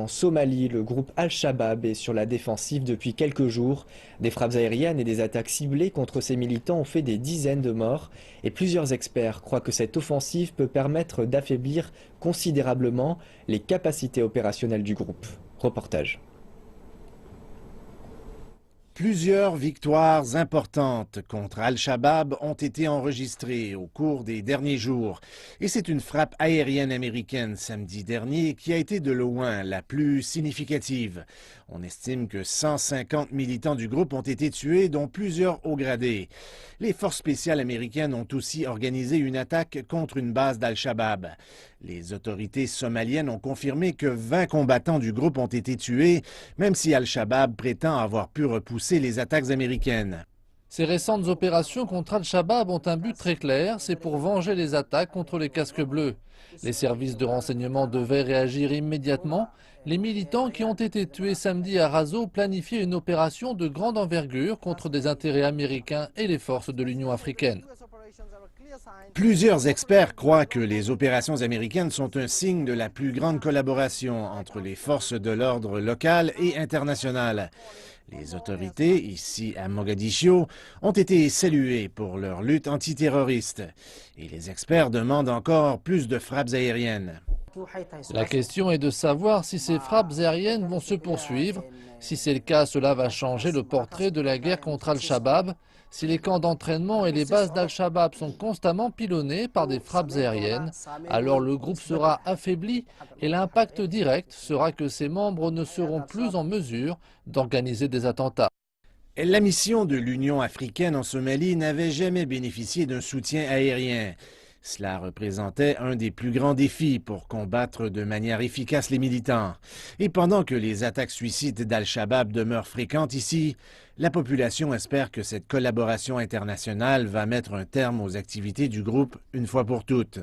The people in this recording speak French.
En Somalie, le groupe Al-Shabaab est sur la défensive depuis quelques jours. Des frappes aériennes et des attaques ciblées contre ses militants ont fait des dizaines de morts et plusieurs experts croient que cette offensive peut permettre d'affaiblir considérablement les capacités opérationnelles du groupe. Reportage. Plusieurs victoires importantes contre Al-Shabaab ont été enregistrées au cours des derniers jours. Et c'est une frappe aérienne américaine samedi dernier qui a été de loin la plus significative. On estime que 150 militants du groupe ont été tués, dont plusieurs hauts gradés. Les forces spéciales américaines ont aussi organisé une attaque contre une base d'Al-Shabaab. Les autorités somaliennes ont confirmé que 20 combattants du groupe ont été tués, même si Al-Shabaab prétend avoir pu repousser les attaques américaines. Ces récentes opérations contre Al-Shabaab ont un but très clair, c'est pour venger les attaques contre les casques bleus. Les services de renseignement devaient réagir immédiatement. Les militants qui ont été tués samedi à Razo planifiaient une opération de grande envergure contre des intérêts américains et les forces de l'Union africaine. Plusieurs experts croient que les opérations américaines sont un signe de la plus grande collaboration entre les forces de l'ordre locales et internationales. Les autorités, ici à Mogadiscio, ont été saluées pour leur lutte antiterroriste. Et les experts demandent encore plus de frappes aériennes. La question est de savoir si ces frappes aériennes vont se poursuivre. Si c'est le cas, cela va changer le portrait de la guerre contre Al-Shabaab. Si les camps d'entraînement et les bases d'Al-Shabaab sont constamment pilonnés par des frappes aériennes, alors le groupe sera affaibli et l'impact direct sera que ses membres ne seront plus en mesure d'organiser des attentats. La mission de l'Union africaine en Somalie n'avait jamais bénéficié d'un soutien aérien. Cela représentait un des plus grands défis pour combattre de manière efficace les militants. Et pendant que les attaques suicides d'Al-Shabaab demeurent fréquentes ici, la population espère que cette collaboration internationale va mettre un terme aux activités du groupe une fois pour toutes.